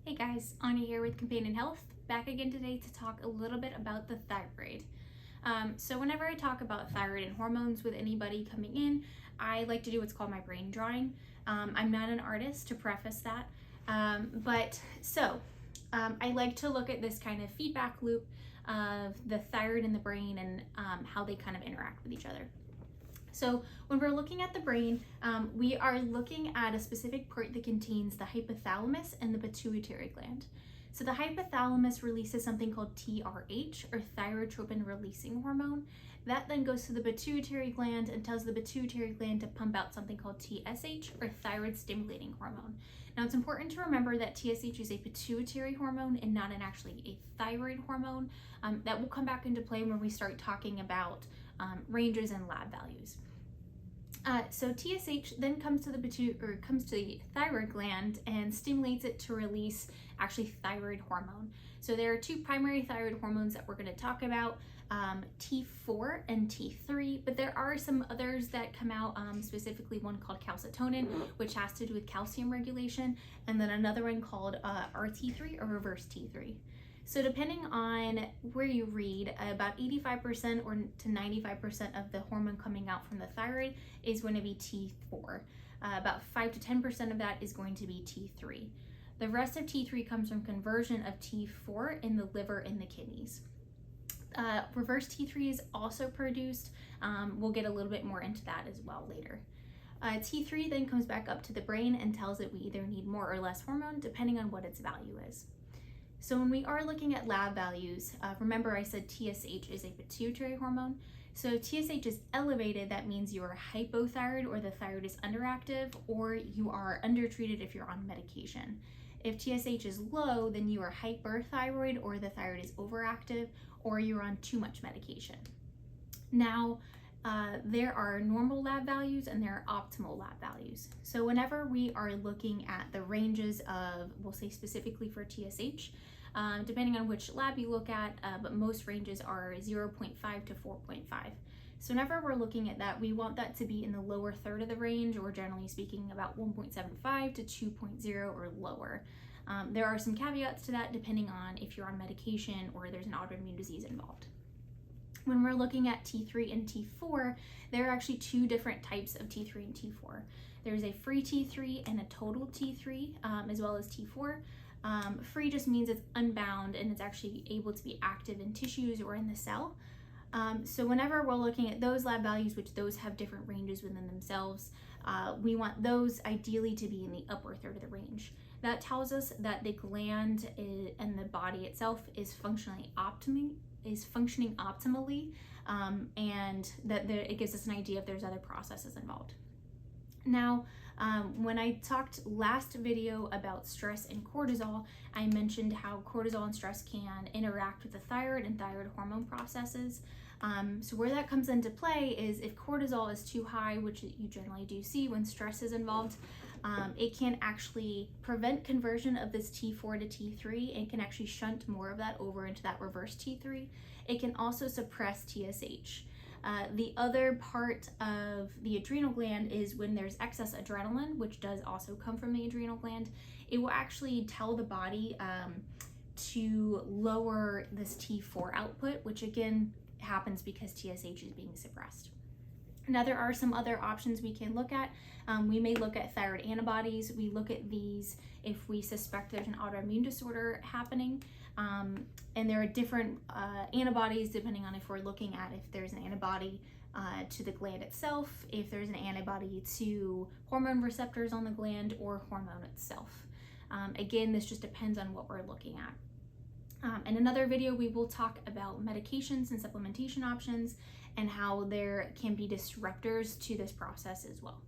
Hey guys, Anya here with Companion Health, back again today to talk a little bit about the thyroid. So whenever I talk about thyroid and hormones with anybody coming in, I like to do what's called my brain drawing. I'm not an artist, to preface that, I like to look at this kind of feedback loop of the thyroid and the brain and how they kind of interact with each other. So when we're looking at the brain, we are looking at a specific part that contains the hypothalamus and the pituitary gland. So the hypothalamus releases something called TRH, or thyrotropin releasing hormone. That then goes to the pituitary gland and tells the pituitary gland to pump out something called TSH, or thyroid stimulating hormone. Now it's important to remember that TSH is a pituitary hormone and not actually a thyroid hormone. That will come back into play when we start talking about ranges and lab values. So TSH then comes to the thyroid gland and stimulates it to release actually thyroid hormone. So there are two primary thyroid hormones that we're going to talk about, T4 and T3, but there are some others that come out, specifically one called calcitonin, which has to do with calcium regulation, and then another one called RT3, or reverse T3. So depending on where you read, about 85% or to 95% of the hormone coming out from the thyroid is going to be T4. About 5 to 10% of that is going to be T3. The rest of T3 comes from conversion of T4 in the liver and the kidneys. Reverse T3 is also produced. We'll get a little bit more into that as well later. T3 then comes back up to the brain and tells it we either need more or less hormone depending on what its value is. So when we are looking at lab values, remember I said TSH is a pituitary hormone. So if TSH is elevated, that means you are hypothyroid, or the thyroid is underactive, or you are undertreated if you're on medication. If TSH is low, then you are hyperthyroid, or the thyroid is overactive, or you're on too much medication. Now, there are normal lab values and there are optimal lab values. So whenever we are looking at the ranges of, we'll say specifically for TSH, depending on which lab you look at, but most ranges are 0.5 to 4.5. So whenever we're looking at that, we want that to be in the lower third of the range, or generally speaking about 1.75 to 2.0 or lower. There are some caveats to that depending on if you're on medication or there's an autoimmune disease involved. When we're looking at T3 and T4, there are actually two different types of T3 and T4. There's a free T3 and a total T3, as well as T4. Free just means it's unbound and it's actually able to be active in tissues or in the cell. So whenever we're looking at those lab values, which those have different ranges within themselves, we want those ideally to be in the upper third of the range. That tells us that the gland and the body itself is functioning optimally, and that it gives us an idea if there's other processes involved. Now, when I talked last video about stress and cortisol, I mentioned how cortisol and stress can interact with the thyroid and thyroid hormone processes. So where that comes into play is if cortisol is too high, which you generally do see when stress is involved, it can actually prevent conversion of this T4 to T3 and can actually shunt more of that over into that reverse T3. It can also suppress TSH. The other part of the adrenal gland is when there's excess adrenaline, which does also come from the adrenal gland. It will actually tell the body to lower this T4 output, which again happens because TSH is being suppressed. Now there are some other options we can look at. We may look at thyroid antibodies. We look at these if we suspect there's an autoimmune disorder happening. And there are different antibodies depending on if we're looking at if there's an antibody to the gland itself, if there's an antibody to hormone receptors on the gland, or hormone itself. Again, this just depends on what we're looking at. In another video, we will talk about medications and supplementation options and how there can be disruptors to this process as well.